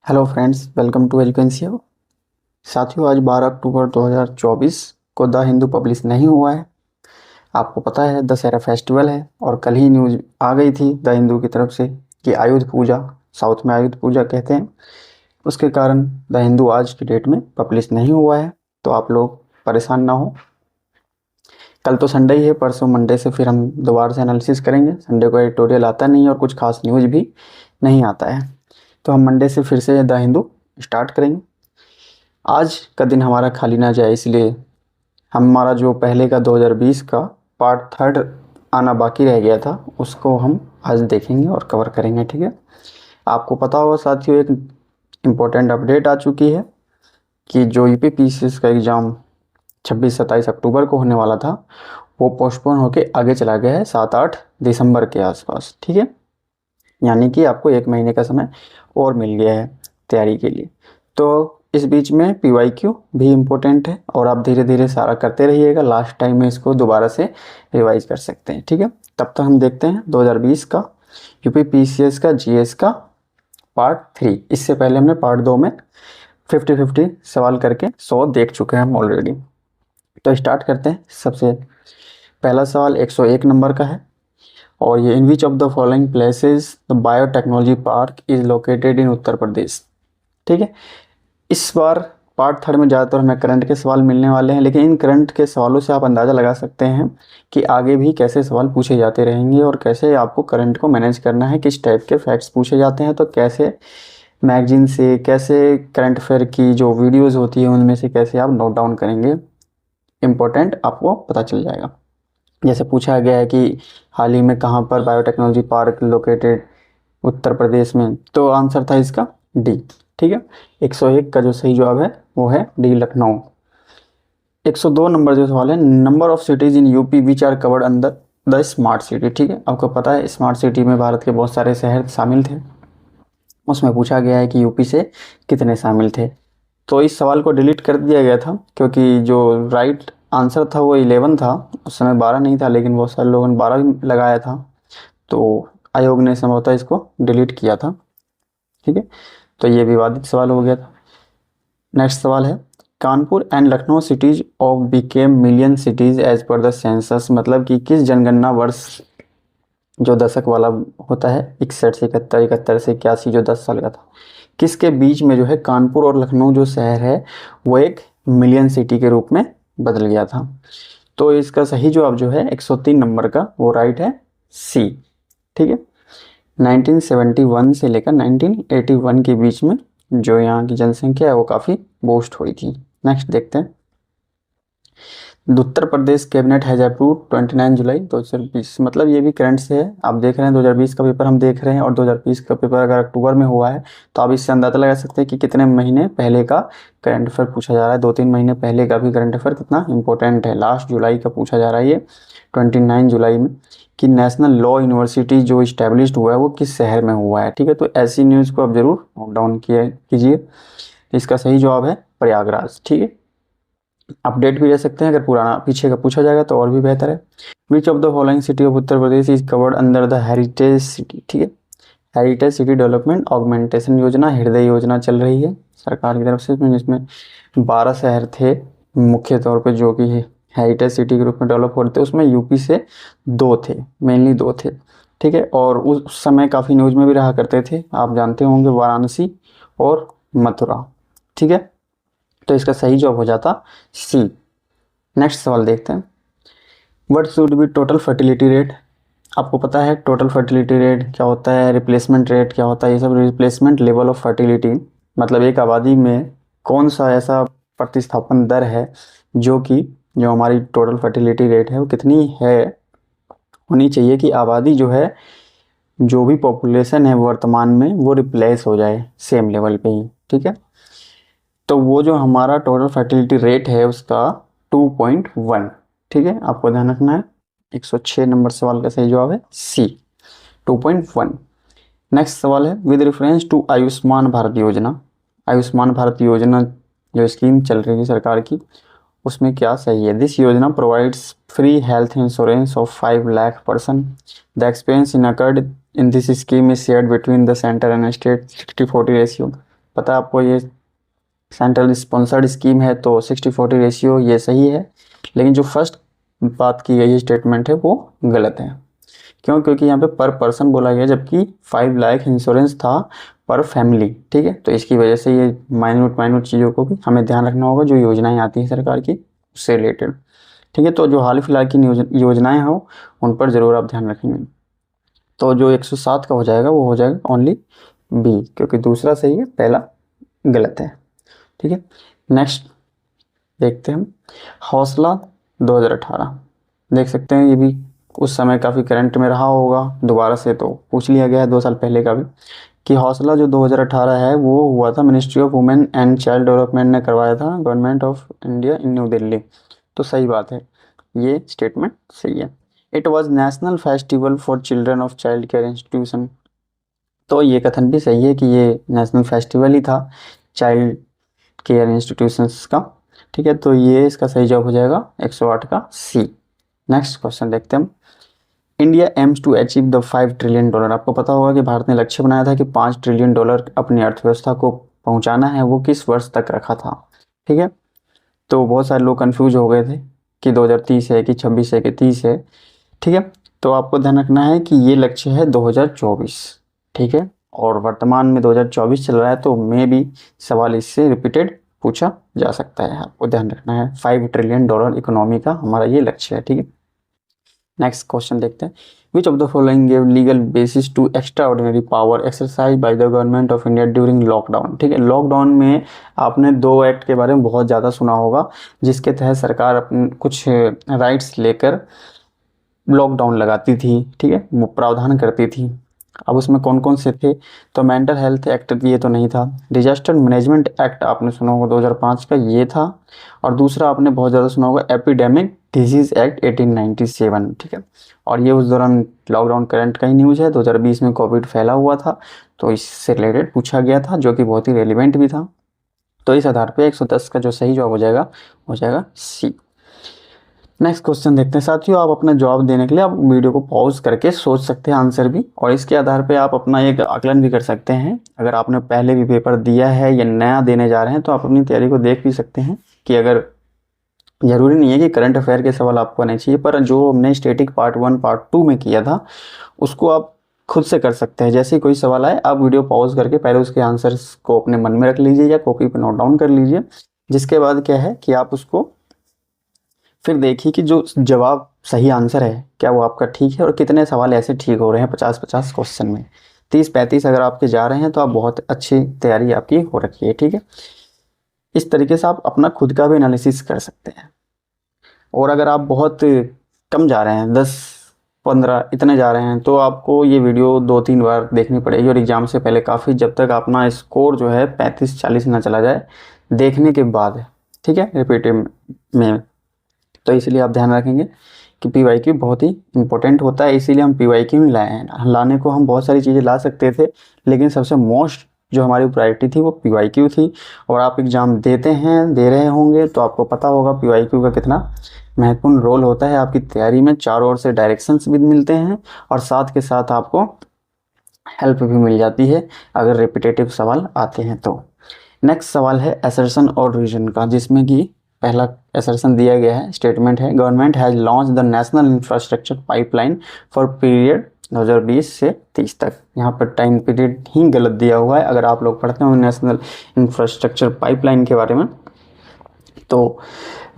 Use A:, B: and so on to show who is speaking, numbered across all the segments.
A: Hello friends, welcome to Educency. साथियों, आज 12 अक्टूबर 2024 को द हिंदू पब्लिश नहीं हुआ है। आपको पता है दशहरा फेस्टिवल है और कल ही न्यूज़ आ गई थी द हिंदू की तरफ से कि आयुध पूजा, साउथ में आयुध पूजा कहते हैं, उसके कारण द हिंदू आज की डेट में पब्लिश नहीं हुआ है। तो आप लोग परेशान ना हो। कल तो संडे ही है, परसों मंडे से फिर हम दोबारा से एनालिसिस करेंगे। संडे को एडिटोरियल आता नहीं है और कुछ खास न्यूज़ भी नहीं आता है, तो हम मंडे से फिर से द हिंदू स्टार्ट करेंगे। आज का दिन हमारा खाली ना जाए, इसलिए हमारा जो पहले का 2020 का पार्ट थर्ड आना बाकी रह गया था उसको हम आज देखेंगे और कवर करेंगे। ठीक है। आपको पता होगा साथियों, एक इम्पोर्टेंट अपडेट आ चुकी है कि जो यूपी पीसीएस का एग्ज़ाम 26-27 अक्टूबर को होने वाला था वो पोस्टपोन होके आगे चला गया है 7-8 दिसंबर के आसपास। ठीक है, यानी कि आपको 1 महीने का समय और मिल गया है तैयारी के लिए। तो इस बीच में PYQ भी इम्पोर्टेंट है और आप धीरे धीरे सारा करते रहिएगा। लास्ट टाइम में इसको दोबारा से रिवाइज कर सकते हैं। ठीक है, तब तक हम देखते हैं 2020 का यूपी पीसीएस का जीएस का पार्ट 3। इससे पहले हमने पार्ट 2 में 50-50 सवाल करके 100 देख चुके हैं हम ऑलरेडी। तो स्टार्ट करते हैं। सबसे पहला सवाल 101 नंबर का है और ये in which of the following places the biotechnology park is located in Uttar Pradesh. ठीक है, इस बार पार्ट थर्ड में ज़्यादातर हमें करंट के सवाल मिलने वाले हैं, लेकिन इन करंट के सवालों से आप अंदाज़ा लगा सकते हैं कि आगे भी कैसे सवाल पूछे जाते रहेंगे और कैसे आपको करंट को मैनेज करना है, किस टाइप के फैक्ट्स पूछे जाते हैं, तो कैसे मैगजीन से, कैसे करंट अफेयर की जो वीडियोस होती है उनमें से कैसे आप नोट डाउन करेंगे, इम्पोर्टेंट आपको पता चल जाएगा। जैसे पूछा गया है कि हाल ही में कहाँ पर biotechnology park located Uttar Pradesh में, तो आंसर था इसका डी। ठीक है, 101 का जो सही जवाब है वो है डी, लखनऊ। 102 नंबर जो सवाल है, number of cities in UP which are covered under the smart city. ठीक है, आपको पता है स्मार्ट सिटी में भारत के बहुत सारे शहर शामिल थे। उसमें पूछा गया है कि यूपी से कितने शामिल थे। तो इस सवाल को डिलीट कर दिया गया था क्योंकि जो राइट आंसर था वो 11 था, उस समय 12 नहीं था, लेकिन बहुत सारे लोगों ने 12 भी लगाया था, तो आयोग ने संभवतः इसको डिलीट किया था। ठीक है, तो ये विवादित सवाल हो गया था। नेक्स्ट सवाल है, Kanpur and Lucknow cities of became million cities as per the census. मतलब कि किस जनगणना वर्ष जो दशक वाला होता है 61 से 71 से 81 जो 10 साल का था, किसके बीच में जो है कानपुर और लखनऊ जो शहर है वो एक मिलियन सिटी के रूप में बदल गया था। तो इसका सही जवाब जो है 103 नंबर का वो राइट है, सी। ठीक है, 1971 से लेकर 1981 के बीच में जो यहाँ की जनसंख्या है वो काफ़ी बूस्ट हुई थी। नेक्स्ट देखते हैं, Uttar Pradesh cabinet has approved 29 जुलाई 2020। मतलब ये भी करंट से है, आप देख रहे हैं 2020 का पेपर हम देख रहे हैं और 2020 का पेपर अगर अक्टूबर में हुआ है तो आप इससे अंदाजा लगा सकते हैं कि कितने महीने पहले का करंट अफेयर पूछा जा रहा है। 2-3 महीने पहले का भी करंट अफेयर कितना इंपॉर्टेंट है। लास्ट जुलाई का पूछा जा रहा है ये 29 जुलाई में, कि नेशनल लॉ यूनिवर्सिटी जो इस्टेब्लिश्ड हुआ है वो किस शहर में हुआ है। ठीक है, तो ऐसी न्यूज़ को आप जरूर नोट डाउन कीजिए। इसका सही जवाब है प्रयागराज। ठीक है, अपडेट भी रह सकते हैं, अगर पुराना पीछे का पूछा जाएगा तो और भी बेहतर है। विच of the following city of Uttar Pradesh is covered under the heritage city. ठीक है, हेरिटेज सिटी डेवलपमेंट ऑगमेंटेशन योजना, हृदय योजना चल रही है सरकार की तरफ से, जिसमें 12 शहर थे मुख्य तौर पर जो कि हेरिटेज सिटी के रूप में डेवलप हो रहे थे। उसमें यूपी से 2 थे, मेनली 2 थे। ठीक है, और उस समय काफ़ी न्यूज़ में भी रहा करते थे, आप जानते होंगे, वाराणसी और मथुरा। ठीक है, तो इसका सही जवाब हो जाता सी। नेक्स्ट सवाल देखते हैं, what should be total fertility rate. आपको पता है टोटल फर्टिलिटी रेट क्या होता है, रिप्लेसमेंट रेट क्या होता है, ये सब रिप्लेसमेंट लेवल ऑफ फर्टिलिटी, मतलब एक आबादी में कौन सा ऐसा प्रतिस्थापन दर है जो कि जो हमारी टोटल फर्टिलिटी रेट है वो कितनी है होनी चाहिए कि आबादी जो है, जो भी पॉपुलेशन है वर्तमान में वो रिप्लेस हो जाए सेम लेवल पे ही। ठीक है, तो वो जो हमारा टोटल फर्टिलिटी रेट है उसका 2.1। ठीक है, आपको ध्यान रखना है। 106 नंबर सवाल का सही जवाब है सी, 2.1। नेक्स्ट सवाल है, with reference to Ayushman Bharat Yojana. Ayushman Bharat योजना जो स्कीम चल रही है सरकार की, उसमें क्या सही है। दिस योजना provides free health insurance of 5 lakh person. The expense in occurred in this scheme is shared between the centre and state 60-40 ratio. पता है आपको ये सेंट्रल स्पॉन्सर्ड स्कीम है, तो 60-40 रेशियो ये सही है। लेकिन जो फर्स्ट बात की गई स्टेटमेंट है वो गलत है। क्यों? क्योंकि यहाँ पे पर पर्सन बोला गया, जबकि 5 लाख इंश्योरेंस था पर फैमिली। ठीक है, तो इसकी वजह से ये माइन्यूट चीज़ों को भी हमें ध्यान रखना होगा, जो योजनाएं आती हैं सरकार की उससे रिलेटेड। ठीक है, तो जो हाल फिलहाल की योजनाएं हो उन पर ज़रूर आप ध्यान रखेंगे। तो जो 107 का हो जाएगा वो हो जाएगा ओनली बी, क्योंकि दूसरा सही है, पहला गलत है। ठीक है, नेक्स्ट देखते हैं हम हौसला 2018। देख सकते हैं ये भी उस समय काफ़ी करंट में रहा होगा, दोबारा से तो पूछ लिया गया है 2 साल पहले का भी, कि हौसला जो 2018 है वो हुआ था ministry of women and child development ने करवाया था, government of India in new Delhi. तो सही बात है, ये स्टेटमेंट सही है। It was national festival for children of child care institution. तो ये कथन भी सही है कि ये नेशनल फेस्टिवल ही था चाइल्ड केयर इंस्टीट्यूशंस का। ठीक है, तो ये इसका सही जवाब हो जाएगा 108 का सी। नेक्स्ट क्वेश्चन देखते हैं हम। India aims to achieve the $5 trillion. आपको पता होगा कि भारत ने लक्ष्य बनाया था कि $5 ट्रिलियन अपनी अर्थव्यवस्था को पहुंचाना है, वो किस वर्ष तक रखा था। ठीक है, तो बहुत सारे लोग कंफ्यूज हो गए थे कि 2030 है कि 26 है कि 30 है। ठीक है, तो आपको ध्यान रखना है कि ये लक्ष्य है 2024। ठीक है, और वर्तमान में 2024 चल रहा है, तो मे भी सवाल इससे रिपीटेड पूछा जा सकता है। आपको ध्यान रखना है $5 ट्रिलियन इकोनॉमी का हमारा ये लक्ष्य है। ठीक है, नेक्स्ट क्वेश्चन देखते हैं। Which of the following give legal basis to extraordinary power exercise by the government of India during lockdown. ठीक है, लॉकडाउन में आपने 2 एक्ट के बारे में बहुत ज़्यादा सुना होगा, जिसके तहत सरकार अपने कुछ राइट्स लेकर लॉकडाउन लगाती थी। ठीक है, वो प्रावधान करती थी। अब उसमें कौन कौन से थे? तो मेंटल हेल्थ एक्ट ये तो नहीं था। डिजास्टर मैनेजमेंट एक्ट आपने सुना होगा 2005 का, ये था। और दूसरा आपने बहुत ज़्यादा सुना होगा एपिडेमिक डिजीज एक्ट 1897। ठीक है, और ये उस दौरान लॉकडाउन करंट का ही न्यूज़ है। 2020 में कोविड फैला हुआ था, तो इससे रिलेटेड पूछा गया था, जो कि बहुत ही रेलिवेंट भी था। तो इस आधार पर 110 का जो सही जवाब हो जाएगा सी। नेक्स्ट क्वेश्चन देखते हैं। साथियों, आप अपना जवाब देने के लिए आप वीडियो को पॉज करके सोच सकते हैं आंसर भी, और इसके आधार पे आप अपना एक आकलन भी कर सकते हैं। अगर आपने पहले भी पेपर दिया है या नया देने जा रहे हैं, तो आप अपनी तैयारी को देख भी सकते हैं कि अगर ज़रूरी नहीं है कि करंट अफेयर के सवाल आपको आने चाहिए, पर जो हमने स्टैटिक पार्ट 1 पार्ट 2 में किया था उसको आप खुद से कर सकते हैं। जैसे ही कोई सवाल आए, आप वीडियो पॉज करके पहले उसके आंसर्स को अपने मन में रख लीजिए या कॉपी पर नोट डाउन कर लीजिए। जिसके बाद क्या है कि आप उसको फिर देखिए कि जो जवाब सही आंसर है क्या वो आपका ठीक है, और कितने सवाल ऐसे ठीक हो रहे हैं 50-50 क्वेश्चन में। 30-35 अगर आपके जा रहे हैं तो आप बहुत अच्छी तैयारी आपकी हो रखी है। ठीक है, इस तरीके से आप अपना खुद का भी एनालिसिस कर सकते हैं। और अगर आप बहुत कम जा रहे हैं, 10-15 इतने जा रहे हैं, तो आपको ये वीडियो 2-3 बार देखनी पड़ेगी, और एग्ज़ाम से पहले काफ़ी, जब तक अपना स्कोर जो है 35-40 ना चला जाए देखने के बाद। ठीक है, रिपीटिव में। तो इसलिए आप ध्यान रखेंगे कि PYQ बहुत ही इंपॉर्टेंट होता है, इसीलिए हम PYQ ही लाए हैं। लाने को हम बहुत सारी चीज़ें ला सकते थे, लेकिन सबसे मोस्ट जो हमारी प्रायोरिटी थी वो PYQ थी। और आप एग्ज़ाम दे रहे होंगे, तो आपको पता होगा PYQ का कितना महत्वपूर्ण रोल होता है आपकी तैयारी में। चारों ओर से डायरेक्शंस भी मिलते हैं, और साथ के साथ आपको हेल्प भी मिल जाती है अगर रिपीटेटिव सवाल आते हैं तो। नेक्स्ट सवाल है असर्शन और रीजन का, जिसमें कि पहला असर्शन दिया गया है, स्टेटमेंट है government has launch the national infrastructure pipeline for period 2020 से 30 तक। यहाँ पर टाइम पीरियड ही गलत दिया हुआ है। अगर आप लोग पढ़ते हो नेशनल इंफ्रास्ट्रक्चर पाइपलाइन के बारे में, तो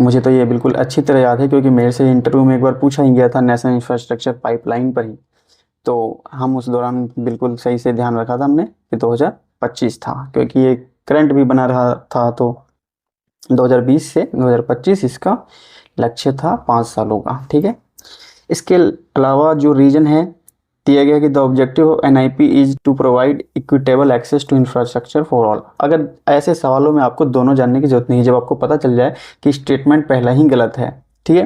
A: मुझे तो ये बिल्कुल अच्छी तरह याद है, क्योंकि मेरे से इंटरव्यू में एक बार पूछा ही गया था नेशनल इंफ्रास्ट्रक्चर पाइपलाइन पर ही। तो हम उस दौरान बिल्कुल सही से ध्यान रखा था हमने कि 2025 था, क्योंकि ये करंट भी बना रहा था। तो 2020 से 2025 इसका लक्ष्य था 5 सालों का। ठीक है, इसके अलावा जो रीजन है दिया गया कि the objective of NIP is to provide equitable access to infrastructure for all. अगर ऐसे सवालों में आपको दोनों जानने की जरूरत नहीं है, जब आपको पता चल जाए कि स्टेटमेंट पहला ही गलत है, ठीक है,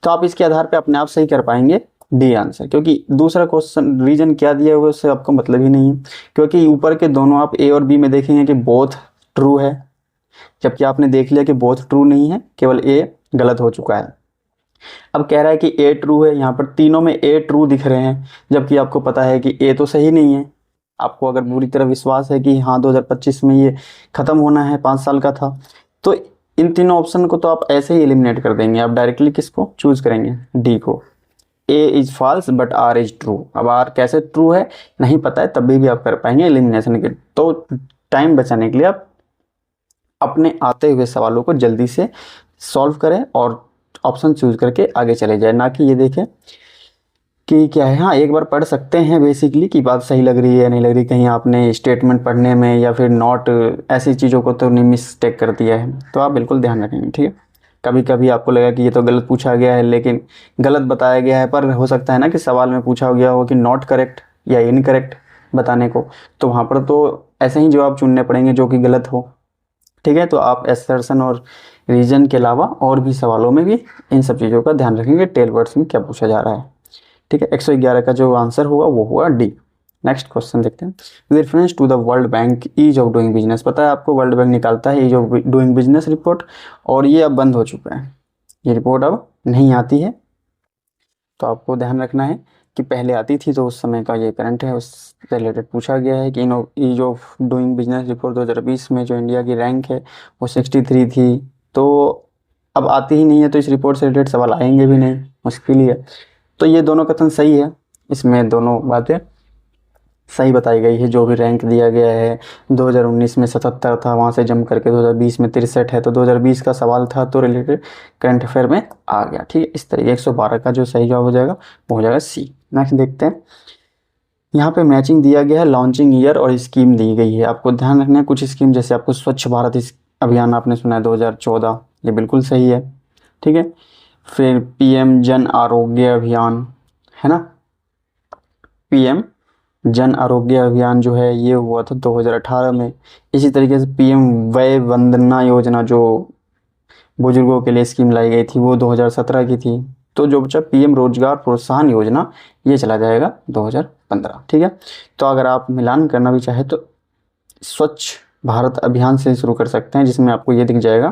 A: तो आप इसके आधार पर अपने आप सही कर पाएंगे डी आंसर, क्योंकि दूसरा क्वेश्चन रीजन क्या दिया हुआ है उससे आपको मतलब ही नहीं है। क्योंकि ऊपर के दोनों आप A और B में देखेंगे कि बोथ ट्रू है, जबकि आपने देख लिया कि बोथ ट्रू नहीं है, केवल A गलत हो चुका है। अब कह रहा है कि A ट्रू है, यहाँ पर तीनों में A ट्रू दिख रहे हैं, जबकि आपको पता है कि A तो सही नहीं है। आपको अगर पूरी तरह विश्वास है कि हाँ 2025 में ये ख़त्म होना है, 5 साल का था, तो इन तीनों ऑप्शन को तो आप ऐसे ही एलिमिनेट कर देंगे। आप डायरेक्टली किसको चूज करेंगे, डी को। A is false but R is true. अब आर कैसे ट्रू है नहीं पता है, तभी भी आप कर पाएंगे एलिमिनेशन के। तो टाइम बचाने के लिए आप अपने आते हुए सवालों को जल्दी से सॉल्व करें और ऑप्शन चूज करके आगे चले जाए, ना कि ये देखें कि क्या है। हाँ, एक बार पढ़ सकते हैं बेसिकली कि बात सही लग रही है नहीं लग रही, कहीं आपने स्टेटमेंट पढ़ने में या फिर नॉट ऐसी चीज़ों को तो नहीं मिस्टेक कर दिया है, तो आप बिल्कुल ध्यान रखेंगे, ठीक है। कभी कभी आपको लगा कि ये तो गलत पूछा गया है लेकिन गलत बताया गया है, पर हो सकता है ना कि सवाल में पूछा गया हो कि नॉट करेक्ट या इनकरेक्ट बताने को, तो वहाँ पर तो ऐसे ही जवाब चुनने पड़ेंगे जो कि गलत हो, ठीक है। तो आप एसर्शन और रीजन के अलावा और भी सवालों में भी इन सब चीज़ों का ध्यान रखेंगे, टेल वर्ड्स में क्या पूछा जा रहा है, ठीक है। 111 का जो आंसर होगा वो हुआ डी। नेक्स्ट क्वेश्चन देखते हैं। With reference to the world bank ease of doing business, पता है आपको वर्ल्ड बैंक निकालता है ease of doing business report, और ये अब बंद हो चुका है, ये रिपोर्ट अब नहीं आती है। तो आपको ध्यान रखना है कि पहले आती थी तो उस समय का ये करंट है, उससे रिलेटेड पूछा गया है कि ease of doing business report 2020 में जो इंडिया की रैंक है वो 63 थी, तो अब आती ही नहीं है, तो इस रिपोर्ट से रिलेटेड सवाल आएंगे भी नहीं, मुश्किल ही है। तो ये दोनों कथन सही है, इसमें दोनों बातें सही बताई गई है। जो भी रैंक दिया गया है 2019 में 77 था, वहाँ से जम करके 2020 में 63 है, तो 2020 का सवाल था तो रिलेटेड करंट अफेयर में आ गया, ठीक है। इस तरीके 112 का जो सही जवाब हो जाएगा वो हो जाएगा सी। नेक्स्ट देखते हैं, यहाँ पे मैचिंग दिया गया है, लॉन्चिंग ईयर और स्कीम दी गई है। आपको ध्यान रखना है कुछ स्कीम, जैसे आपको स्वच्छ भारत अभियान आपने सुना है 2014, ये बिल्कुल सही है, ठीक है। फिर पीएम जन आरोग्य अभियान है ना, पीएम जन आरोग्य अभियान जो है ये हुआ था 2018 में। इसी तरीके से पीएम वय वंदना योजना जो बुजुर्गों के लिए स्कीम लाई गई थी वो 2017 की थी। तो जो बच्चा पीएम रोजगार प्रोत्साहन योजना ये चला जाएगा 2015, ठीक है। तो अगर आप मिलान करना भी चाहे तो स्वच्छ भारत अभियान से शुरू कर सकते हैं, जिसमें आपको ये दिख जाएगा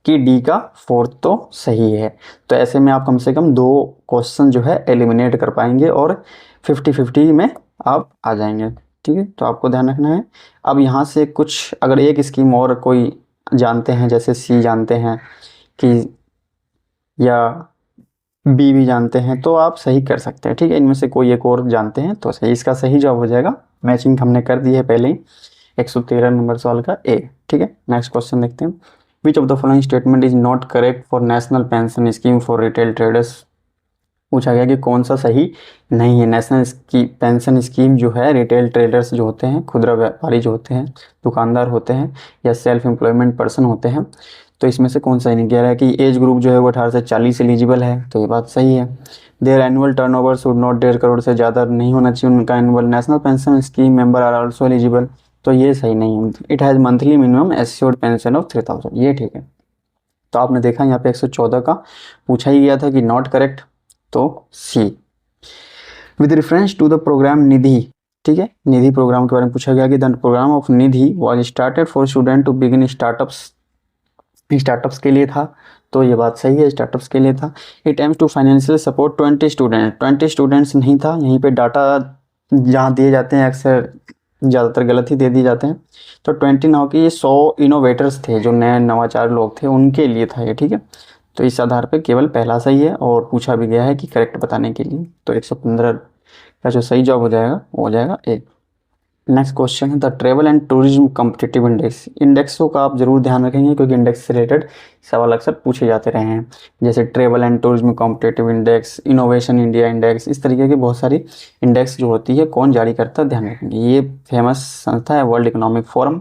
A: कि डी का 4 तो सही है। तो ऐसे में आप कम से कम 2 क्वेश्चन जो है एलिमिनेट कर पाएंगे और 50-50 में आप आ जाएंगे, ठीक है। तो आपको ध्यान रखना है। अब यहाँ से कुछ अगर एक स्कीम और कोई जानते हैं, जैसे सी जानते हैं कि या बी भी जानते हैं, तो आप सही कर सकते हैं, ठीक है। इनमें से कोई एक और जानते हैं तो सही, इसका सही जवाब हो जाएगा, मैचिंग हमने कर दी है पहले ही, 113 नंबर सवाल का ए, ठीक है। नेक्स्ट क्वेश्चन देखते हैं। Which of the following statement is not correct for national pension scheme for retail traders, पूछा गया कि कौन सा सही नहीं है। नेशनल पेंशन स्कीम जो है रिटेल ट्रेडर्स जो होते हैं, खुदरा व्यापारी जो होते हैं, दुकानदार होते हैं या सेल्फ एम्प्लॉयमेंट पर्सन होते हैं, तो इसमें से कौन सा नहीं कह रहा है कि एज ग्रुप जो है वो 18 से 40 एलिजिबल है, तो ये बात सही है। Their annual turnover should not 1.5 crore से ज़्यादा नहीं होना चाहिए उनका annual, national pension scheme member are also eligible, तो ये सही नहीं है। It has monthly minimum assured pension of 3000, ये ठीक है। तो आपने देखा यहाँ पे 114 का पूछा ही गया था कि नॉट करेक्ट, तो C. With reference to the programme Nidhi, ठीक है, निधि प्रोग्राम के बारे में पूछा गया कि the program of Nidhi was started for student to begin startups के लिए था, तो ये बात सही है, स्टार्टअप्स के लिए था। It aims to financial support 20 students नहीं था, यहीं पे डाटा जहाँ दिए जाते हैं अक्सर ज़्यादातर गलत ही दे दिए जाते हैं, तो 20 ना हो कि ये 100 इनोवेटर्स थे जो नए नवाचार लोग थे उनके लिए था ये, ठीक है। तो इस आधार पे केवल पहला सही है और पूछा भी गया है कि करेक्ट बताने के लिए, तो 115 का जो सही जवाब हो जाएगा वो हो जाएगा ए। नेक्स्ट क्वेश्चन है the travel and tourism competitive index. इंडेक्सों का आप जरूर ध्यान रखेंगे क्योंकि इंडेक्स से रिलेटेड सवाल अक्सर पूछे जाते रहे हैं, जैसे travel and tourism competitive index, innovation India index, इस तरीके की बहुत सारी इंडेक्स जो होती है कौन जारी करता है ध्यान रखेंगे। ये फेमस संस्था है वर्ल्ड इकोनॉमिक फोरम,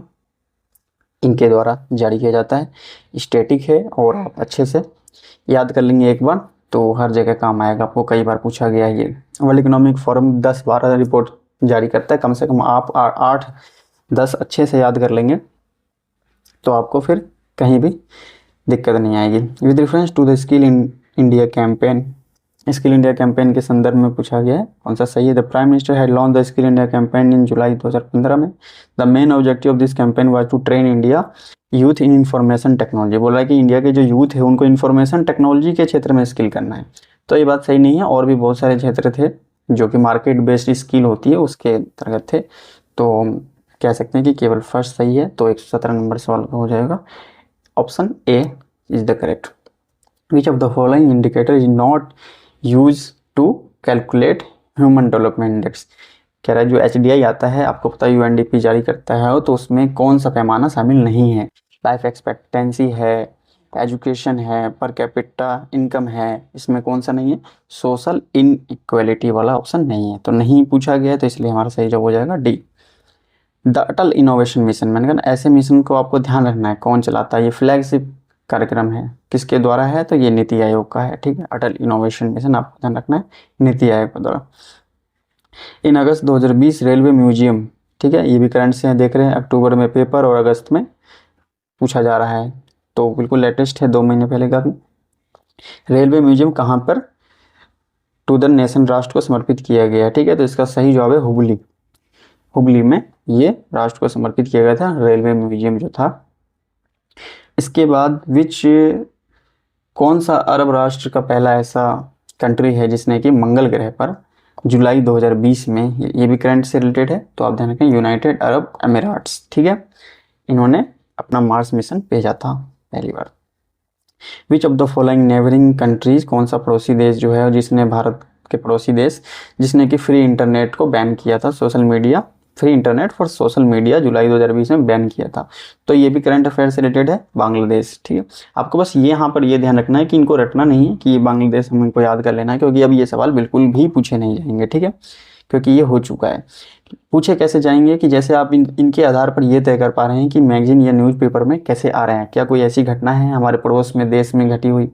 A: इनके द्वारा जारी किया जाता है, स्टैटिक है और आप अच्छे से याद कर लेंगे एक बार तो हर जगह काम आएगा, आपको कई बार पूछा गया है। ये वर्ल्ड इकोनॉमिक फोरम 10-12 रिपोर्ट जारी करता है, कम से कम आप 8-10 अच्छे से याद कर लेंगे तो आपको फिर कहीं भी दिक्कत नहीं आएगी। With reference to the skill India campaign, skill India campaign के संदर्भ में पूछा गया है कौन सा सही है। The prime minister had launch the skill India campaign in July 2015 में। The main objective of this campaign was to train India youth in information technology, बोला है कि इंडिया के जो यूथ है उनको इंफॉर्मेशन टेक्नोलॉजी के क्षेत्र में स्किल करना है, तो ये बात सही नहीं है, और भी बहुत सारे क्षेत्र थे जो कि मार्केट बेस्ड स्किल होती है उसके अंतर्गत थे। तो कह सकते हैं कि केवल फर्स्ट सही है, तो 117 नंबर सवाल का हो जाएगा option A is the correct. Which of the following indicator is not use to calculate human development index. कह रहा है जो HDI आता है, आपको पता है UNDP जारी करता है, तो उसमें कौन सा पैमाना शामिल नहीं है। लाइफ एक्सपेक्टेंसी है, एजुकेशन है, पर कैपिटा इनकम है, इसमें कौन सा नहीं है? सोशल इनइक्वालिटी वाला ऑप्शन नहीं है, तो नहीं पूछा गया है, तो इसलिए हमारा सही जवाब हो जाएगा D. The Atal innovation mission, मैंने कहा ऐसे मिशन को आपको ध्यान रखना है कौन चलाता है। ये फ्लैगशिप कार्यक्रम है, किसके द्वारा है? तो ये नीति आयोग का है, ठीक है। अटल इनोवेशन मिशन आपको ध्यान रखना है, नीति आयोग के द्वारा। इन अगस्त 2020 रेलवे म्यूजियम, ठीक है, ये भी करंट से देख रहे हैं, अक्टूबर में पेपर और अगस्त में पूछा जा रहा है, तो बिल्कुल लेटेस्ट है, 2 महीने पहले का भी। रेलवे म्यूजियम कहाँ पर टू द नेशन, राष्ट्र को समर्पित किया गया है, ठीक है। तो इसका सही जवाब है हुबली। हुबली में ये राष्ट्र को समर्पित किया गया था रेलवे म्यूजियम जो था। इसके बाद विच, कौन सा अरब राष्ट्र का पहला ऐसा कंट्री है जिसने कि मंगल ग्रह पर जुलाई 2020 में, ये भी करंट से रिलेटेड है, तो आप ध्यान रखें, यूनाइटेड अरब अमीराट्स, ठीक है, इन्होंने अपना मार्स मिशन भेजा था पहली बार। Which of the following neighbouring countries, कौन सा पड़ोसी देश जो है जिसने, भारत के पड़ोसी देश जिसने कि फ्री इंटरनेट को बैन किया था, social media, free internet for social media July 2020 में बैन किया था। तो ये भी करंट अफेयर से रिलेटेड है, बांग्लादेश, ठीक है। आपको बस ये यहाँ पर ये ध्यान रखना है कि इनको रटना नहीं है कि ये बांग्लादेश, हम इनको याद कर लेना है, क्योंकि अब ये सवाल बिल्कुल भी पूछे नहीं जाएंगे, ठीक है, क्योंकि ये हो चुका है। पूछे कैसे जाएंगे कि जैसे आप इनके आधार पर ये तय कर पा रहे हैं कि मैगजीन या न्यूज़पेपर में कैसे आ रहे हैं, क्या कोई ऐसी घटना है हमारे पड़ोस में, देश में घटी हुई,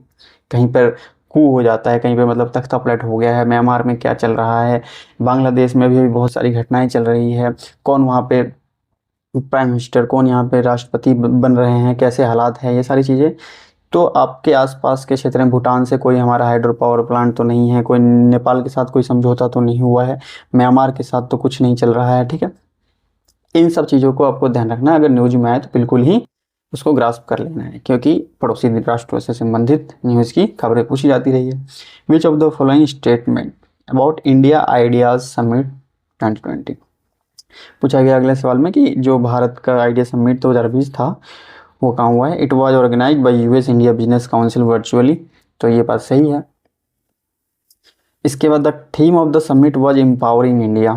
A: कहीं पर कू हो जाता है, कहीं पे मतलब तख्ता पलट हो गया है, म्यांमार में क्या चल रहा है, बांग्लादेश में भी बहुत सारी घटनाएं चल रही है, कौन वहाँ पे प्राइम मिनिस्टर, कौन यहाँ पे राष्ट्रपति बन रहे हैं, कैसे हालात हैं, ये सारी चीज़ें। तो आपके आसपास के क्षेत्र में भूटान से कोई हमारा हाइड्रो पावर प्लांट तो नहीं है, कोई नेपाल के साथ कोई समझौता तो नहीं हुआ है, म्यांमार के साथ तो कुछ नहीं चल रहा है, ठीक है। इन सब चीज़ों को आपको ध्यान रखना है, अगर न्यूज में आए तो बिल्कुल ही उसको ग्रास्प कर लेना है, क्योंकि पड़ोसी राष्ट्रों से संबंधित न्यूज़ की खबरें पूछी जाती रही है। विच of the following statement about India ideas summit 2020, पूछा गया अगले सवाल में कि जो भारत का आइडिया समिट 2020 था वो कहाँ हुआ है। It was organize by US India business council virtually, तो ये बात सही है। इसके बाद the theme of the summit was empowering India,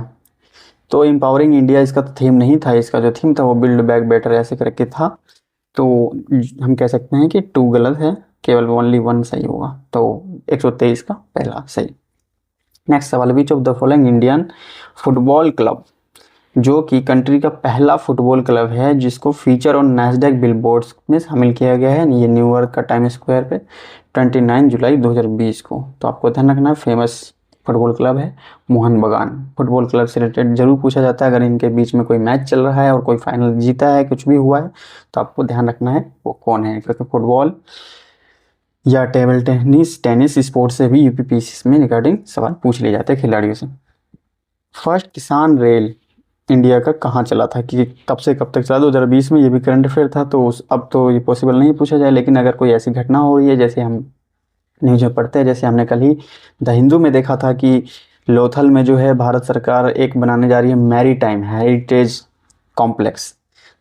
A: तो एम्पावरिंग इंडिया इसका तो थीम नहीं था, इसका जो थीम था वो बिल्ड बैक बेटर ऐसे करके था। तो हम कह सकते हैं कि 2 गलत है, केवल ओनली 1 सही होगा, तो 123 का पहला सही। नेक्स्ट सवाल, विच of the following Indian football club, जो कि कंट्री का पहला फुटबॉल क्लब है जिसको फीचर ऑन नैस्डैक बिलबोर्ड्स में शामिल किया गया है, ये न्यूयॉर्क का टाइम स्क्वायर पे 29 जुलाई 2020 को। तो आपको ध्यान रखना है, फेमस फुटबॉल क्लब है मोहन बगान। फुटबॉल क्लब से रिलेटेड जरूर पूछा जाता है, अगर इनके बीच में कोई मैच चल रहा है और कोई फाइनल जीता है, कुछ भी हुआ है, तो आपको ध्यान रखना है वो कौन है, क्योंकि फुटबॉल या टेबल टेनिस स्पोर्ट्स से भी UPPSC में रिगार्डिंग सवाल पूछ लिए जाते हैं खिलाड़ियों से। फर्स्ट किसान रेल इंडिया का कहाँ चला था, कि कब से कब तक चला, 2020 में, ये भी करंट अफेयर था, तो अब तो ये पॉसिबल नहीं पूछा जाए, लेकिन अगर कोई ऐसी घटना हो रही है, जैसे हम न्यूज में पढ़ते हैं, जैसे हमने कल ही द हिंदू में देखा था कि लोथल में जो है भारत सरकार एक बनाने जा रही है मैरी टाइम हेरिटेज कॉम्प्लेक्स,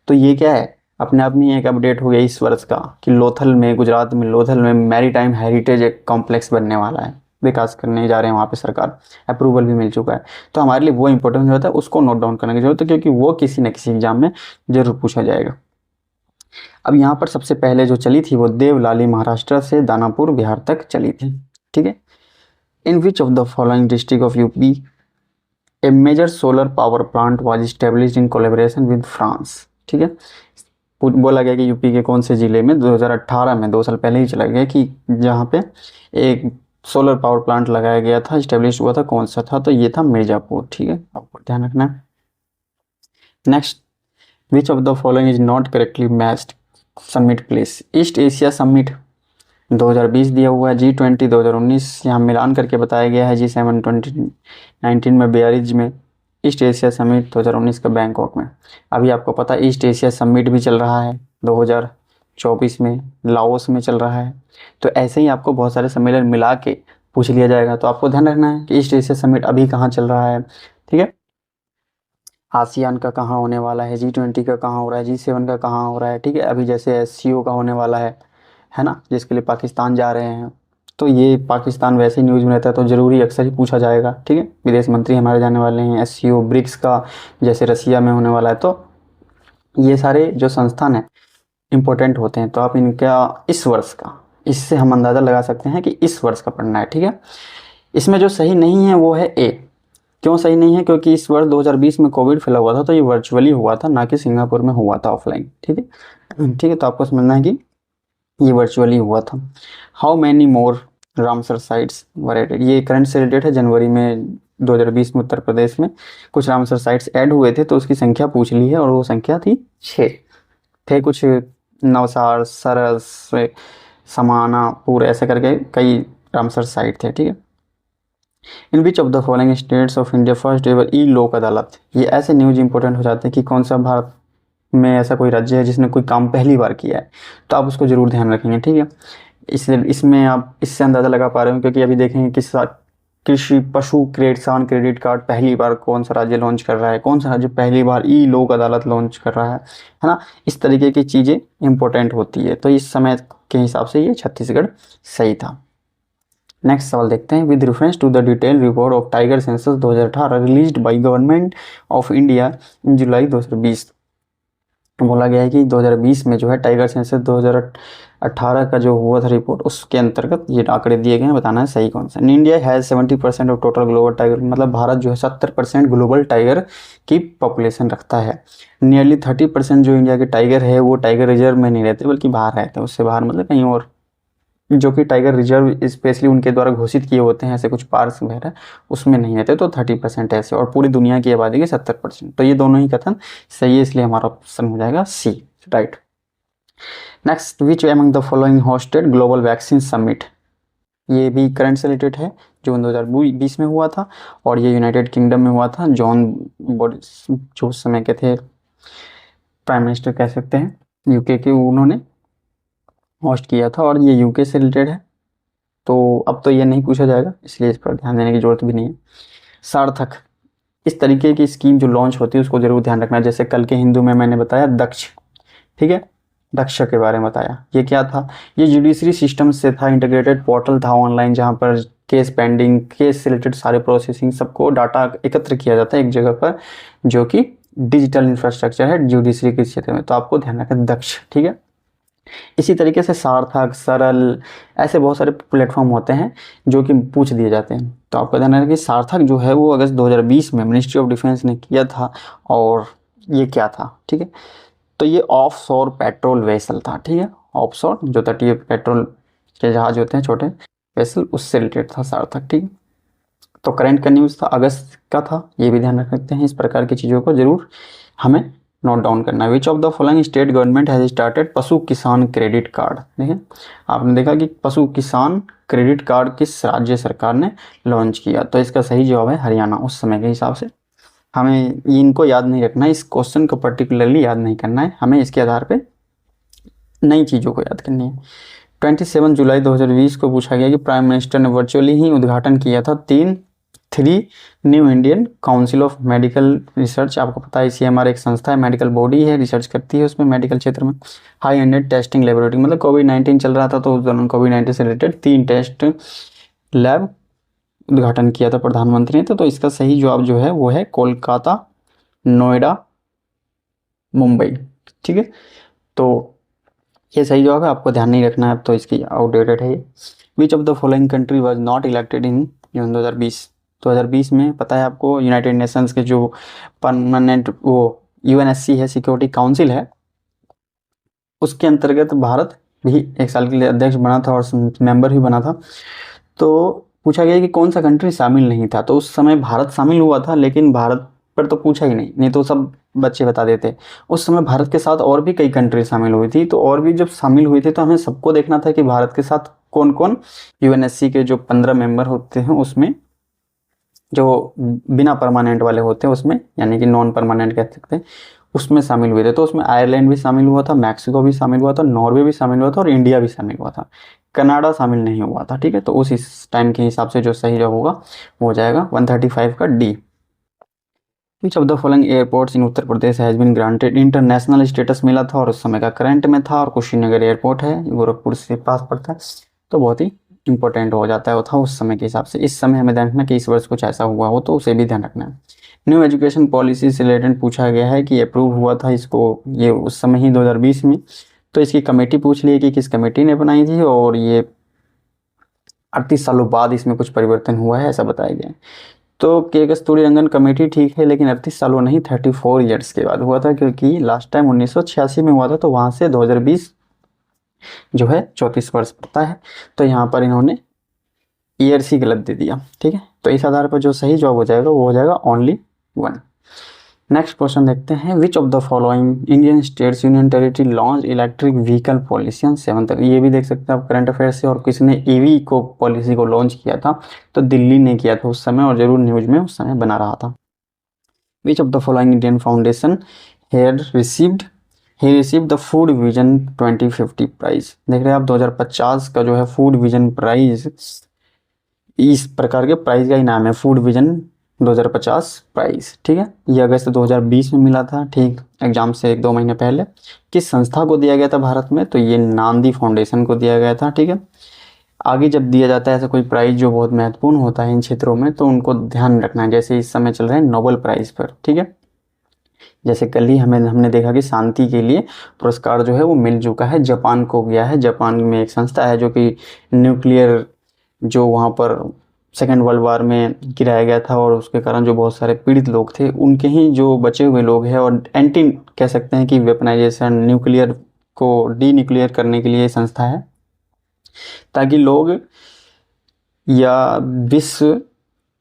A: तो ये क्या है, अपने आप में एक अपडेट हो गया इस वर्ष का कि लोथल में, गुजरात में लोथल में मैरी टाइम हेरिटेज एक कॉम्प्लेक्स बनने वाला है, विकास करने जा रहे हैं वहाँ पे, सरकार अप्रूवल भी मिल चुका है। तो हमारे लिए वो इंपॉर्टेंट होता है, उसको नोट डाउन करने की जरूरत है, क्योंकि वो किसी न किसी एग्जाम में जरूर पूछा जाएगा। अब यहाँ पर सबसे पहले जो चली थी वो देवलाली महाराष्ट्र से दानापुर बिहार तक चली थी, ठीक है। In which of the following district of UP a major solar power plant was established in collaboration with France, ठीक है। बोला गया कि यूपी के कौन से जिले में 2018 में, 2 साल पहले ही चला गया, कि जहाँ पे एक सोलर पावर प्लांट लगाया गया था, इस्टेब्लिश हुआ था, कौन सा था, तो ये था मिर्जापुर, ठीक है, आपको ध्यान रखना है। Next, which of the following is not correctly matched summit place, east Asia summit 2020 दिया हुआ है, G20 2019 यहाँ मिलान करके बताया गया है, G7 2019 में बियारिज में, ईस्ट एशिया समिट 2019 का बैंकॉक में। अभी आपको पता है ईस्ट एशिया समिट भी चल रहा है 2024 में, लाओस में चल रहा है, तो ऐसे ही आपको बहुत सारे सम्मेलन मिला के पूछ लिया जाएगा। तो आपको ध्यान रखना है कि ईस्ट एशिया समिट अभी कहाँ चल रहा है, ठीक है। आसियान का कहाँ होने वाला है, G20 का कहाँ हो रहा है, G7 का कहाँ हो रहा है, ठीक है। अभी जैसे SCO का होने वाला है ना, जिसके लिए पाकिस्तान जा रहे हैं। तो ये पाकिस्तान वैसे न्यूज़ में रहता है तो ज़रूरी अक्सर ही पूछा जाएगा, ठीक है। विदेश मंत्री हमारे जाने वाले हैं। SCO ब्रिक्स का जैसे रसिया में होने वाला है। तो ये सारे जो संस्थान हैं इम्पोर्टेंट होते हैं। तो आप इनका इस वर्ष का, इससे हम अंदाज़ा लगा सकते हैं कि इस वर्ष का पढ़ना है, ठीक है। इसमें जो सही नहीं है वो है ए। क्यों सही नहीं है? क्योंकि इस वर्ष 2020 में कोविड फैला हुआ था, तो ये वर्चुअली हुआ था, ना कि सिंगापुर में हुआ था ऑफलाइन, ठीक है। ठीक है, तो आपको समझना है कि ये वर्चुअली हुआ था। How many more Ramsar sites were added, ये करंट से रिलेटेड है। जनवरी में 2020 में उत्तर प्रदेश में कुछ रामसर साइट्स ऐड हुए थे, तो उसकी संख्या पूछ ली है और वो संख्या थी 6 थे। कुछ नवसार, सरस, समाना, पूरे ऐसे करके कई रामसर साइट थे, ठीक है। In which of the following states of India first ever E Lok Adalat, ये ऐसे न्यूज इंपॉर्टेंट हो जाते हैं कि कौन सा भारत में ऐसा कोई राज्य है जिसने कोई काम पहली बार किया है, तो आप उसको जरूर ध्यान रखेंगे, ठीक है। इसलिए इसमें आप इससे अंदाज़ा लगा पा रहे हो, क्योंकि अभी देखेंगे कि कृषि पशु किसान क्रेडिट कार्ड पहली बार कौन सा राज्य लॉन्च कर रहा है, कौन सा राज्य पहली बार ई लोक अदालत लॉन्च कर रहा है ना। इस तरीके की चीज़ें इंपॉर्टेंट होती है। तो इस समय के हिसाब से ये छत्तीसगढ़ सही था। नेक्स्ट सवाल देखते हैं। With reference to the detail report of tiger census 2018 released by government of India in July 2020, बोला गया है कि 2020 में जो है टाइगर सेंसस 2018 का जो हुआ था रिपोर्ट, उसके अंतर्गत ये आंकड़े दिए गए हैं, बताना है सही कौन सा। India has 70% of total global tiger, मतलब भारत जो है 70% ग्लोबल टाइगर की पॉपुलेशन रखता है। नियरली 30% जो इंडिया के टाइगर है वो टाइगर रिजर्व में नहीं रहते बल्कि बाहर रहते हैं, उससे बाहर मतलब कहीं और, जो कि टाइगर रिजर्व स्पेशली उनके द्वारा घोषित किए होते हैं, ऐसे कुछ पार्क वगैरह उसमें नहीं रहते। तो 30% ऐसे, और पूरी दुनिया की आबादी के 70%। तो ये दोनों ही कथन सही है, इसलिए हमारा ऑप्शन हो जाएगा C, right. Next, which among the following hosted global vaccine summit, ये भी करंट से रिलेटेड है, जो 2020 में हुआ था और ये यूनाइटेड किंगडम में हुआ था। जॉन बोरिस जो उस समय के थे प्राइम मिनिस्टर कह सकते हैं यूके के, उन्होंने होस्ट किया था और ये यूके से रिलेटेड है। तो अब तो ये नहीं पूछा जाएगा, इसलिए इस पर ध्यान देने की जरूरत भी नहीं है। सार्थक, इस तरीके की स्कीम जो लॉन्च होती है उसको जरूर ध्यान रखना। जैसे कल के हिंदू में मैंने बताया दक्ष, ठीक है, दक्ष के बारे में बताया। ये क्या था? ये जुडिशरी सिस्टम से था, इंटीग्रेटेड पोर्टल था ऑनलाइन, जहाँ पर केस पेंडिंग, केस से रिलेटेड सारे प्रोसेसिंग, सबको डाटा एकत्र किया जाता है एक जगह पर, जो कि डिजिटल इंफ्रास्ट्रक्चर है जुडिशरी के क्षेत्र में। तो आपको ध्यान रखना दक्ष, ठीक है। इसी तरीके से सार्थक, सरल, ऐसे बहुत सारे प्लेटफॉर्म होते हैं जो कि पूछ दिए जाते हैं। तो आपको ध्यान रखना कि सार्थक जो है वो अगस्त 2020 में मिनिस्ट्री ऑफ डिफेंस ने किया था। और ये क्या था, ठीक है, तो ये ऑफ शोर पेट्रोल वेसल था, ठीक है। ऑफ शोर जो तटीय पेट्रोल के जहाज होते हैं छोटे वेसल, उससे रिलेटेड था सार्थक, ठीक। तो करंट का न्यूज़ था, अगस्त का था, ये भी ध्यान रख सकते हैं। इस प्रकार की चीज़ों को जरूर हमें नोट डाउन करना है। विच of the following state government has started पशु किसान क्रेडिट कार्ड, देखिए आपने देखा कि पशु किसान क्रेडिट कार्ड किस राज्य सरकार ने लॉन्च किया, तो इसका सही जवाब है हरियाणा। उस समय के हिसाब से हमें इनको याद नहीं रखना है, इस क्वेश्चन को पर्टिकुलरली याद नहीं करना है, हमें इसके आधार पे नई चीज़ों को याद करनी है। 27 जुलाई 2020 को पूछा गया कि प्राइम मिनिस्टर ने वर्चुअली ही उद्घाटन किया था 3 new Indian council of medical research. आपको पता है ICMR एक संस्था है, मेडिकल बॉडी है, रिसर्च करती है उसमें मेडिकल क्षेत्र में। हाई एंडेड टेस्टिंग लेबोरेटरी, मतलब कोविड-19 चल रहा था तो उस दौरान कोविड-19 से रिलेटेड 3 टेस्ट लैब उद्घाटन किया था प्रधानमंत्री ने। तो इसका सही जवाब जो है वो है कोलकाता, नोएडा, मुंबई, ठीक है। तो ये सही जवाब है, आपको ध्यान नहीं रखना है, तो इसकी आउटडेटेड है ये। Which of the following country was not elected in June 2020 में पता है आपको, यूनाइटेड नेशंस के जो परमानेंट वो UNSC है, सिक्योरिटी काउंसिल है, उसके अंतर्गत भारत भी 1 साल के लिए अध्यक्ष बना था और मेंबर भी बना था। तो पूछा गया कि कौन सा कंट्री शामिल नहीं था, तो उस समय भारत शामिल हुआ था, लेकिन भारत पर तो पूछा ही नहीं तो सब बच्चे बता देते। उस समय भारत के साथ और भी कई कंट्री शामिल हुई थी, तो और भी जब शामिल हुई थी तो हमें सबको देखना था कि भारत के साथ कौन कौन UNSC के जो 15 मेंबर होते हैं उसमें जो बिना परमानेंट वाले होते हैं उसमें, यानी कि नॉन परमानेंट कह सकते हैं, उसमें शामिल हुए थे। तो उसमें आयरलैंड भी शामिल हुआ था, मैक्सिको भी शामिल हुआ था, नॉर्वे भी शामिल हुआ था और इंडिया भी शामिल हुआ था। कनाडा शामिल नहीं हुआ था, ठीक है। तो उस इस टाइम के हिसाब से जो सही जवाब होगा वो हो जाएगा 135 का D. Which of the following airports in Uttar Pradesh has been granted international status मिला था और उस समय का करंट में था, और कुशीनगर एयरपोर्ट है, गोरखपुर से पास पड़ता है, तो बहुत ही इंपॉर्टेंट हो जाता है वो था उस समय के हिसाब से। इस समय हमें ध्यान रखना कि इस वर्ष कुछ ऐसा हुआ हो तो उसे भी ध्यान रखना है। न्यू एजुकेशन पॉलिसी से रिलेटेड पूछा गया है कि अप्रूव हुआ था इसको ये उस समय ही 2020 में, तो इसकी कमेटी पूछ ली है कि किस कमेटी ने बनाई थी, और ये 38 सालों बाद इसमें कुछ परिवर्तन हुआ है ऐसा बताया गया है। तो के कस्तूरी रंगन कमेटी ठीक है, लेकिन 38 सालों नहीं 34 ईयर्स के बाद हुआ था, क्योंकि लास्ट टाइम 1986 में हुआ था, तो वहाँ से 2020 जो है 34 वर्ष पड़ता है, तो यहाँ पर इन्होंने ईयर्स ही गलत दे दिया, ठीक है। तो इस आधार पर जो सही जवाब हो जाएगा वो हो जाएगा ओनली 1। नेक्स्ट क्वेश्चन देखते हैं, which of the following Indian states union territory launch electric vehicle policy on 7 तक। ये भी देख सकते हैं आप करंट अफेयर से, और किसने ईवी को पॉलिसी को लॉन्च किया था, तो दिल्ली ने किया था उस समय, और जरूर न्यूज में उस समय बना रहा था। Which of the following Indian foundation had received ही receive the food vision 2050 prize. देख रहे हैं आप 2050 का जो है फूड विजन प्राइज, इस प्रकार के प्राइज का ही नाम है फूड विजन 2050 प्राइज, ठीक है। ये अगस्त 2020 में मिला था, ठीक एग्जाम से 1-2 महीने पहले। किस संस्था को दिया गया था भारत में, तो ये नांदी फाउंडेशन को दिया गया था, ठीक है। आगे जब दिया जाता है ऐसा कोई प्राइज जो बहुत महत्वपूर्ण होता है इन क्षेत्रों में, तो उनको ध्यान रखना है, जैसे इस समय चल रहे हैं नोबेल प्राइज पर, ठीक है। जैसे कल ही हमने देखा कि शांति के लिए पुरस्कार जो है वो मिल चुका है, जापान को गया है। जापान में एक संस्था है जो कि न्यूक्लियर जो वहाँ पर सेकेंड वर्ल्ड वार में गिराया गया था, और उसके कारण जो बहुत सारे पीड़ित लोग थे उनके ही जो बचे हुए लोग हैं, और एंटी कह सकते हैं कि वेपनाइजेशन न्यूक्लियर को डी न्यूक्लियर करने के लिए संस्था है, ताकि लोग या विश्व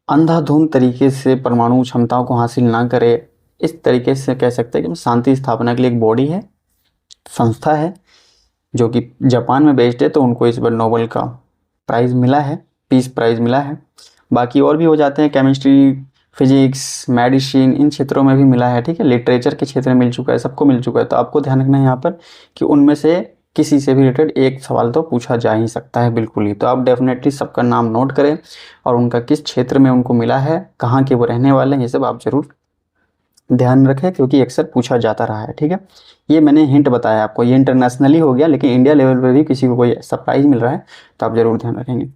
A: अंधाधुंध तरीके से परमाणु क्षमताओं को हासिल ना करे। इस तरीके से कह सकते हैं कि शांति स्थापना के लिए एक बॉडी है, संस्था है, जो कि जापान में बेस्ड है, तो उनको इस बार नोबेल का प्राइज़ मिला है, पीस प्राइज़ मिला है। बाकी और भी हो जाते हैं, केमिस्ट्री, फिजिक्स, मेडिसिन, इन क्षेत्रों में भी मिला है, ठीक है। लिटरेचर के क्षेत्र में मिल चुका है, सबको मिल चुका है। तो आपको ध्यान रखना है यहाँ पर कि उनमें से किसी से भी रिलेटेड एक सवाल तो पूछा जा ही सकता है, बिल्कुल ही। तो आप डेफिनेटली सबका नाम नोट करें, और उनका किस क्षेत्र में उनको मिला है, कहाँ के वो रहने वाले हैं, ये सब आप जरूर ध्यान रखें, क्योंकि अक्सर पूछा जाता रहा है, ठीक है। ये मैंने हिंट बताया आपको, ये इंटरनेशनली हो गया, लेकिन इंडिया लेवल पर भी किसी को कोई सरप्राइज मिल रहा है तो आप जरूर ध्यान रखेंगे।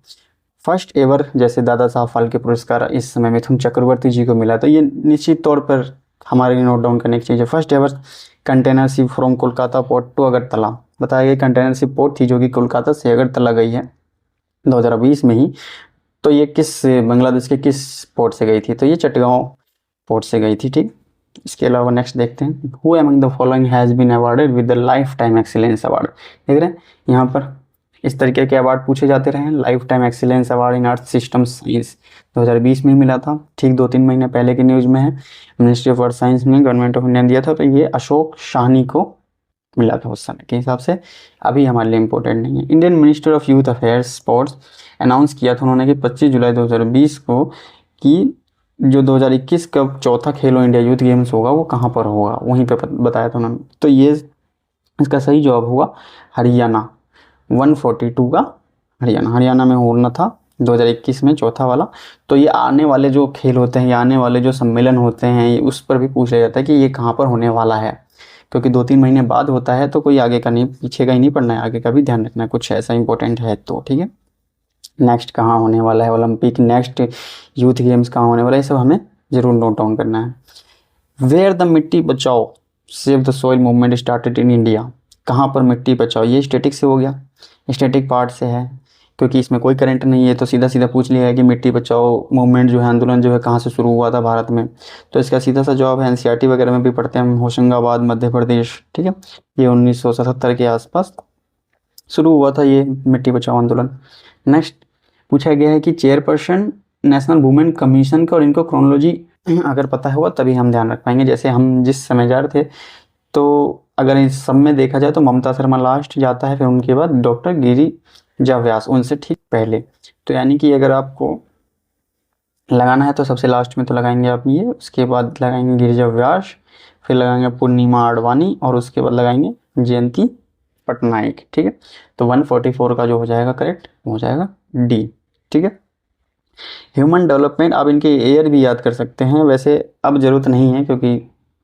A: फर्स्ट एवर जैसे दादा साहब फाल्के पुरस्कार इस समय मिथुन चक्रवर्ती जी को मिला, तो ये निश्चित तौर पर हमारे लिए नोट डाउन करने की चीज़ है। First ever container ship from Kolkata port to Agartala, बताया गया कंटेनर शिप पोर्ट थी जो कि कोलकाता से अगरतला गई है 2020 में ही। तो ये किस बांग्लादेश के किस पोर्ट से गई थी, तो ये चटगांव पोर्ट से गई थी, ठीक। इसके अलावा नेक्स्ट देखते हैं, who among the following has been awarded with the lifetime excellence award. देख रहे हैं यहाँ पर इस तरीके के अवार्ड पूछे जाते रहे हैं। Life time excellence award in earth system science 2020 में मिला था, ठीक 2-3 महीने पहले की न्यूज़ में है। मिनिस्ट्री ऑफ अर्थ साइंस में गवर्नमेंट ऑफ इंडिया दिया था, तो ये अशोक शाहनी को मिला था उस समय के हिसाब से, अभी हमारे लिए इंपॉर्टेंट नहीं है। Indian minister of youth affairs sports announce किया था उन्होंने कि 25 जुलाई 2020 को कि जो 2021 का चौथा खेलो इंडिया यूथ गेम्स होगा वो कहाँ पर होगा, वहीं पे बताया था उन्होंने। तो ये इसका सही जवाब होगा हरियाणा, 142 का हरियाणा में होना था 2021 में चौथा वाला। तो ये आने वाले जो खेल होते हैं या आने वाले जो सम्मेलन होते हैं उस पर भी पूछा जाता है कि ये कहाँ पर होने वाला है, क्योंकि 2-3 महीने बाद होता है, तो कोई आगे का नहीं पीछे का ही नहीं पढ़ना है, आगे का भी ध्यान रखना है, कुछ ऐसा इंपॉर्टेंट है तो, ठीक है। नेक्स्ट कहाँ होने वाला है ओलंपिक, नेक्स्ट यूथ गेम्स कहाँ होने वाला है, ये सब हमें जरूर नोट डाउन करना है। वेयर द मिट्टी बचाओ save the soil movement started in India, कहाँ पर मिट्टी बचाओ, ये स्टैटिक से हो गया, स्टैटिक पार्ट से है, क्योंकि इसमें कोई करंट नहीं है, तो सीधा सीधा पूछ लिया है कि मिट्टी बचाओ मूवमेंट जो है, आंदोलन जो है, कहाँ से शुरू हुआ था भारत में। तो इसका सीधा सा जवाब है, एनसीईआरटी वगैरह में भी पढ़ते हैं हम, होशंगाबाद मध्य प्रदेश, ठीक है। ये 1977 के आसपास शुरू हुआ था ये मिट्टी बचाओ आंदोलन। नेक्स्ट पूछा गया है कि चेयरपर्सन नेशनल वुमेन कमीशन का, और इनको क्रोनोलॉजी अगर पता हुआ तभी हम ध्यान रख पाएंगे। जैसे हम जिस समय जा रहे थे, तो अगर इस सब में देखा जाए तो ममता शर्मा लास्ट जाता है, फिर उनके बाद डॉक्टर गिरिजा व्यास उनसे ठीक पहले। तो यानी कि अगर आपको लगाना है तो सबसे लास्ट में तो लगाएंगे आप ये, उसके बाद लगाएंगे गिरिजा व्यास, फिर लगाएंगे पूर्णिमा आडवाणी, और उसके बाद लगाएंगे जयंती पटनायक। ठीक है, तो 144 का जो हो जाएगा करेक्ट हो जाएगा डी। ठीक है, ह्यूमन डेवलपमेंट, आप इनके ईयर भी याद कर सकते हैं, वैसे अब ज़रूरत नहीं है क्योंकि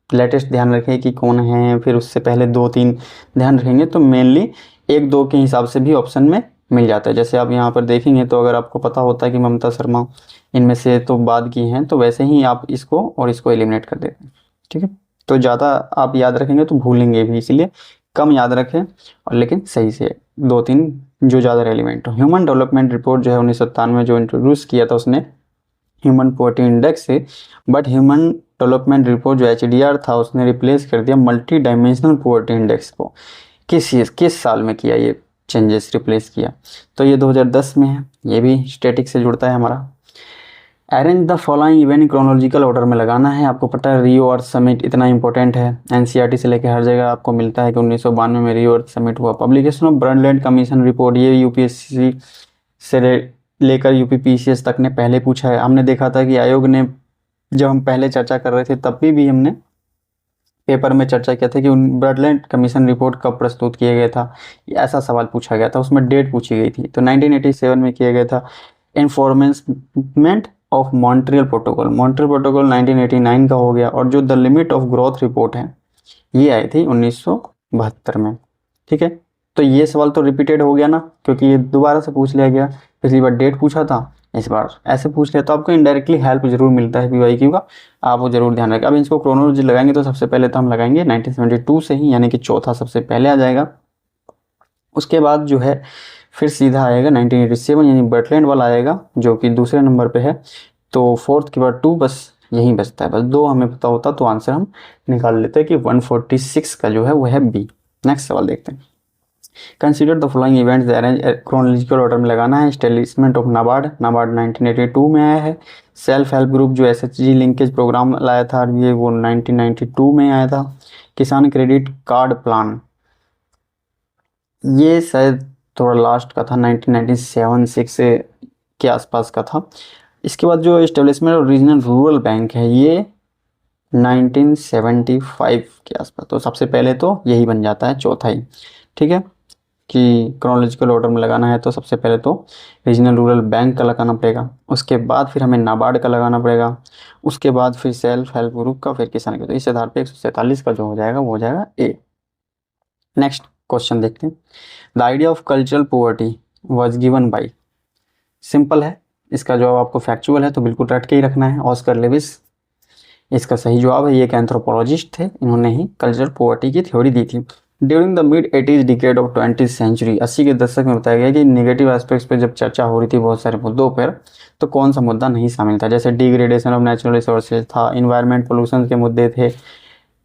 A: लेटेस्ट ध्यान रखें कि कौन है, फिर उससे पहले 2-3 ध्यान रखेंगे तो मेनली 1-2 के हिसाब से भी ऑप्शन में मिल जाता है। जैसे आप यहाँ पर देखेंगे तो अगर आपको पता होता है कि ममता शर्मा इनमें से तो बाद की हैं, तो वैसे ही आप इसको और इसको एलिमिनेट कर देते हैं। ठीक है, तो ज़्यादा आप याद रखेंगे तो भूलेंगे भी, इसलिए कम याद रखें और लेकिन सही से 2-3 जो ज़्यादा रेलिवेंट हो। ह्यूमन डेवलपमेंट रिपोर्ट जो है 1997 में जो इंट्रोड्यूस किया था उसने ह्यूमन पॉवर्टी इंडेक्स से, बट ह्यूमन डेवलपमेंट रिपोर्ट जो HDR था उसने रिप्लेस कर दिया मल्टी डायमेंशनल पॉवर्टी इंडेक्स को। किस साल में किया ये चेंजेस, रिप्लेस किया? तो ये 2010 में है, ये भी स्टैटिक से जुड़ता है हमारा। Arrange the following event chronological order में लगाना है। आपको पता है रियो अर्थ समिट इतना इंपॉर्टेंट है, NCERT से लेकर हर जगह आपको मिलता है कि 1992 में रियो अर्थ समिट हुआ। पब्लिकेशन ऑफ ब्रॉडलैंड कमीशन रिपोर्ट, ये UPSC से लेकर UPPCS तक ने पहले पूछा है। हमने देखा था कि आयोग ने, जब हम पहले चर्चा कर रहे थे तब भी हमने पेपर में चर्चा किया था कि ब्रॉडलैंड कमीशन रिपोर्ट कब प्रस्तुत किया गया था, ऐसा सवाल पूछा गया था, उसमें डेट पूछी गई थी। तो 1987 में किया गया था। एनफोर्समेंट ऑफ मॉन्ट्रियल प्रोटोकॉल 1989 का हो गया। और जो the limit of growth report है ये आई थी 1972 में। ठीक है, तो ये सवाल तो रिपीटेड हो गया ना, क्योंकि ये दोबारा से पूछ लिया गया। पिछली बार डेट पूछा था, इस बार ऐसे पूछ लिया, तो आपको इनडायरेक्टली हेल्प जरूर मिलता है PYQ का, आप वो जरूर ध्यान रखें। अब इसको क्रोनोलॉजी लगाएंगे तो सबसे पहले तो हम लगाएंगे 1972 से ही, यानी कि चौथा सबसे पहले आ जाएगा। उसके बाद जो है फिर सीधा आएगा 1987, यानी ब्रॉडलैंड वाला आएगा जो कि दूसरे नंबर पे है। तो फोर्थ के बाद 2 बस यही बचता है, बस 2 हमें पता होता तो आंसर हम निकाल लेते हैं कि 146 का जो है वो है बी। नेक्स्ट सवाल देखते हैं। Consider the following events arrange chronological order में लगाना है। एस्टेब्लिशमेंट ऑफ नाबार्ड 1982 में आया है। सेल्फ हेल्प ग्रुप जो SHG लिंकेज प्रोग्राम लाया था ये वो 1992 में आया था। किसान क्रेडिट कार्ड प्लान ये शायद थोड़ा लास्ट का था, 1997-6 के आसपास का था। इसके बाद जो establishment of regional rural bank है ये 1975 के आसपास। तो सबसे पहले तो यही बन जाता है चौथा ही। ठीक है, कि क्रोनोलॉजिकल ऑर्डर में लगाना है तो सबसे पहले तो रीजनल रूरल बैंक का लगाना पड़ेगा, उसके बाद फिर हमें नाबार्ड का लगाना पड़ेगा, उसके बाद फिर सेल्फ हेल्प ग्रुप का, फिर किसान का। तो इस आधार पे 147 का जो हो जाएगा वो हो जाएगा ए। नेक्स्ट क्वेश्चन देखते हैं। The idea of cultural poverty was given by, simple है, इसका जवाब आपको फैक्चुअल है तो बिल्कुल रट के ही रखना है, ऑस्कर लेविस इसका सही जवाब है। ये एक एंथ्रोपोलॉजिस्ट थे, इन्होंने ही कल्चरल पोवर्टी की थ्योरी दी थी। During the mid 80s decade of 20th century, 80 के दशक में बताया गया कि निगेटिव एस्पेक्ट्स पे जब चर्चा हो रही थी बहुत सारे मुद्दों पर, तो कौन सा मुद्दा नहीं शामिल था? जैसे डिग्रेडेशन ऑफ नेचुरल रिसोर्सेज था, इन्वायरमेंट पोल्यूशन के मुद्दे थे,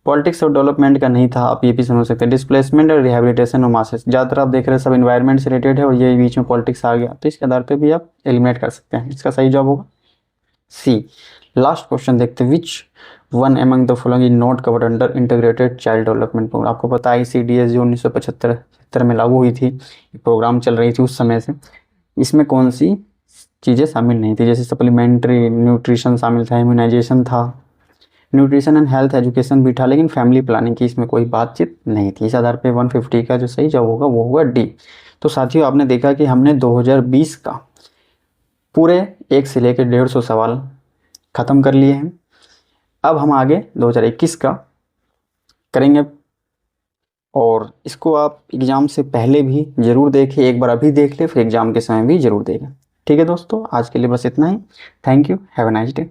A: पॉलिटिक्स और डेवलपमेंट का नहीं था, आप ये भी समझ सकते हैं, डिस्प्लेसमेंट और रिहेबिलिटेशन ऑफ मासेस, ज़्यादातर आप देख रहे हैं सब इन्वायरमेंट से रिलेटेड है और ये बीच में पॉलिटिक्स आ गया, तो इसके आधार पे भी आप एलिमिनेट कर सकते हैं। इसका सही जवाब होगा सी। लास्ट क्वेश्चन देखते हैं। Which one among the following is not covered under integrated child development program? आपको पता है ICDS जो 1975 में लागू हुई थी, प्रोग्राम चल रही थी उस समय से, इसमें कौन सी चीज़ें शामिल नहीं थी? जैसे सप्लीमेंट्री न्यूट्रिशन शामिल था, इम्यूनाइजेशन था, न्यूट्रिशन एंड हेल्थ एजुकेशन भी था, लेकिन फैमिली प्लानिंग की इसमें कोई बातचीत नहीं थी। इस आधार पे 150 का जो सही जवाब होगा वो होगा डी। तो साथियों आपने देखा कि हमने 2020 का पूरे 1 से लेकर 150 सवाल ख़त्म कर लिए हैं। अब हम आगे 2021 का करेंगे और इसको आप एग्ज़ाम से पहले भी ज़रूर देखें, एक बार अभी देख ले, फिर एग्ज़ाम के समय भी ज़रूर देखें। ठीक है दोस्तों, आज के लिए बस इतना ही। Thank you, have a nice day.